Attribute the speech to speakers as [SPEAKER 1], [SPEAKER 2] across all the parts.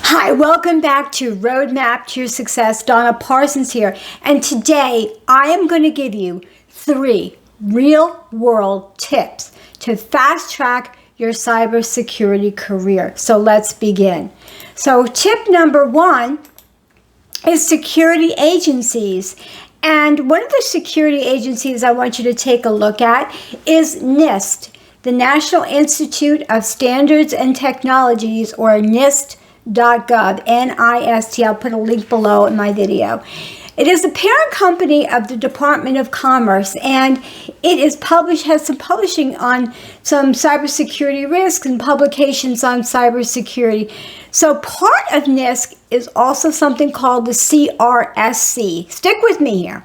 [SPEAKER 1] Hi, welcome back to Roadmap to Your Success. Donna Parsons here. And today I am going to give you 3 real-world tips to fast-track your cybersecurity career. So let's begin. So tip number 1 is security agencies. And one of the security agencies I want you to take a look at is NIST, the National Institute of Standards and Technologies, or NIST.gov, N-I-S-T. I'll put a link below in my video. It is the parent company of the Department of Commerce, and it has some publishing on some cybersecurity risks and publications on cybersecurity. So part of NIST is also something called the CRSC. Stick with me here.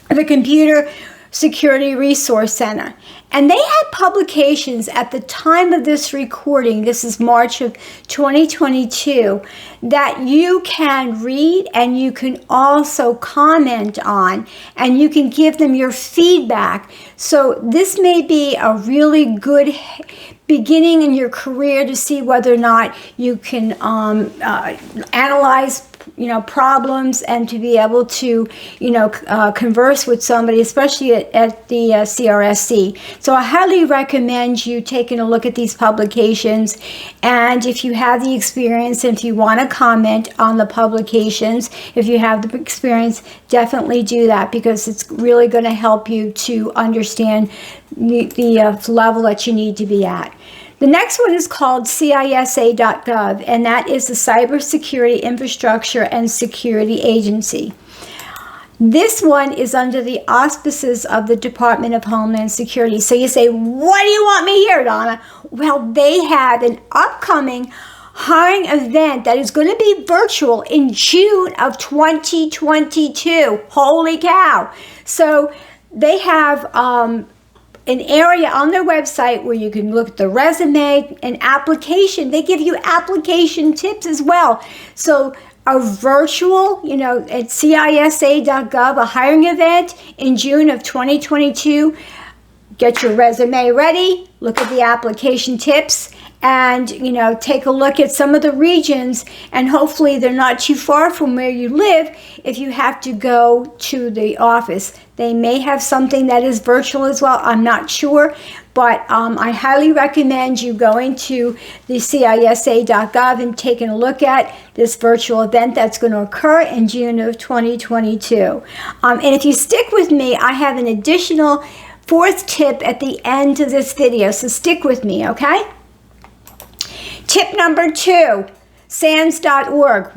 [SPEAKER 1] The Computer Security Resource Center. And they had publications at the time of this recording, this is March of 2022, that you can read and you can also comment on, and you can give them your feedback. So this may be a really good beginning in your career to see whether or not you can analyze problems, and to be able to, converse with somebody, especially at the CRSC. So I highly recommend you taking a look at these publications. And if you have the experience, and if you want to comment on the publications, if you have the experience, definitely do that, because it's really going to help you to understand the level that you need to be at. The next one is called CISA.gov, and that is the Cybersecurity Infrastructure and Security Agency. This one is under the auspices of the Department of Homeland Security. So you say, what do you want me here, Donna? Well, they have an upcoming hiring event that is going to be virtual in June of 2022. Holy cow. So they have an area on their website where you can look at the resume and application. They give you application tips as well. So a virtual, at CISA.gov, a hiring event in June of 2022. Get your resume ready, look at the application tips, and take a look at some of the regions, and hopefully they're not too far from where you live if you have to go to the office. They may have something that is virtual as well, I'm not sure, but I highly recommend you going to the CISA.gov and taking a look at this virtual event that's going to occur in June of 2022. And if you stick with me, I have an additional 4th tip at the end of this video, so stick with me, okay? Tip number 2, SANS.org.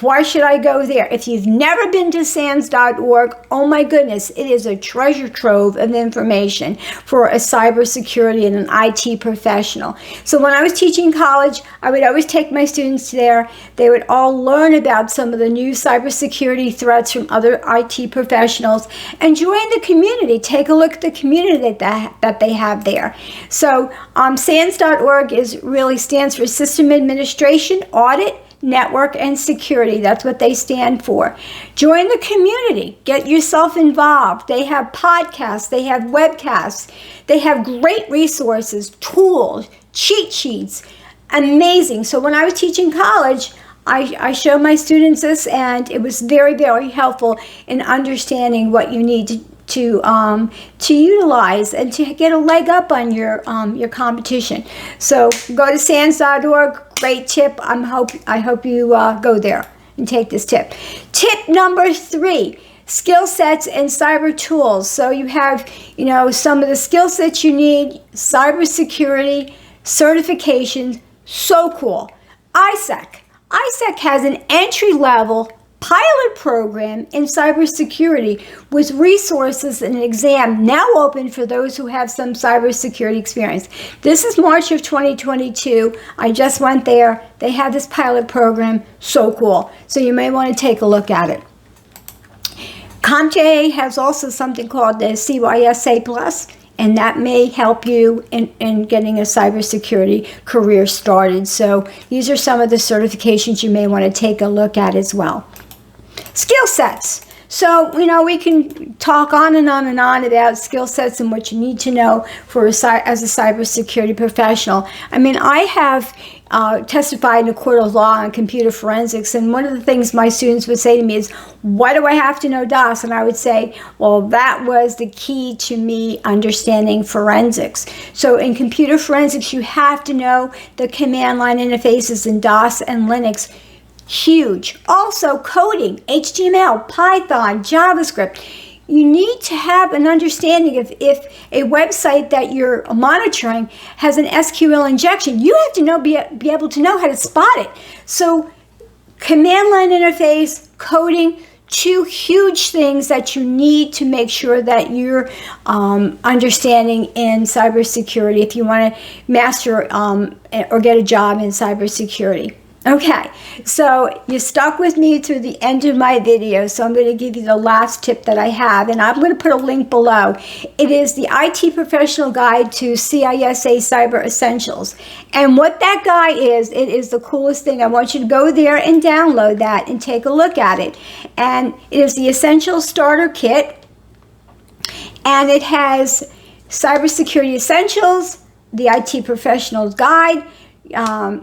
[SPEAKER 1] Why should I go there? If you've never been to SANS.org, oh my goodness, it is a treasure trove of information for a cybersecurity and an IT professional. So when I was teaching college, I would always take my students there. They would all learn about some of the new cybersecurity threats from other IT professionals and join the community. Take a look at the community that they have there. So SANS.org really stands for System Administration, Audit, Network, and Security. That's what they stand for. Join the community. Get yourself involved. They have podcasts. They have webcasts. They have great resources, tools, cheat sheets. Amazing. So when I was teaching college, I showed my students this, and it was very, very helpful in understanding what you need to utilize and to get a leg up on your competition. So go to SANS.org. Great tip. I hope you go there and take this tip. Tip number 3, skill sets and cyber tools. So you have, some of the skill sets you need: cybersecurity, certifications. So cool. ISEC. ISEC has an entry-level pilot program in cybersecurity with resources and an exam now open for those who have some cybersecurity experience. This is March of 2022. I just went there. They have this pilot program. So cool. So you may want to take a look at it. CompTIA has also something called the CYSA Plus, and that may help you in getting a cybersecurity career started. So these are some of the certifications you may want to take a look at as well. Skill sets. So, you know, we can talk on and on and on about skill sets and what you need to know for as a cybersecurity professional. I mean, I have testified in a court of law on computer forensics, and one of the things my students would say to me is, why do I have to know DOS? And I would say, well, that was the key to me understanding forensics. So in computer forensics, you have to know the command line interfaces in DOS and Linux. Huge. Also coding, HTML, Python, JavaScript. You need to have an understanding of if a website that you're monitoring has an SQL injection. You have to be able to know how to spot it. So command line interface, coding, two huge things that you need to make sure that you're understanding in cybersecurity if you want to master or get a job in cybersecurity. Okay, so you stuck with me through the end of my video, so I'm going to give you the last tip that I have, and I'm going to put a link below. It is the IT Professional Guide to CISA Cyber Essentials. And what that guide is, it is the coolest thing. I want you to go there and download that and take a look at it. And it is the Essential Starter Kit, and it has Cybersecurity Essentials, the IT Professional's Guide,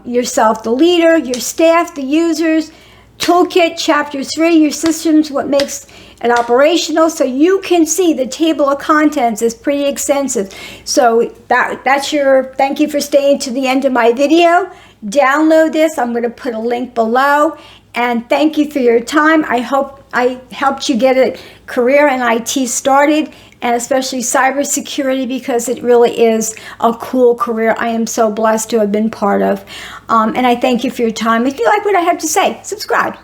[SPEAKER 1] yourself, the leader, your staff, the users, toolkit, chapter 3, your systems, what makes it operational. So you can see the table of contents is pretty extensive. So that's your thank you for staying to the end of my video. Download this. I'm going to put a link below. And thank you for your time. I hope I helped you get a career in IT started, and especially cybersecurity, because it really is a cool career I am so blessed to have been part of. And I thank you for your time. If you like what I have to say, subscribe.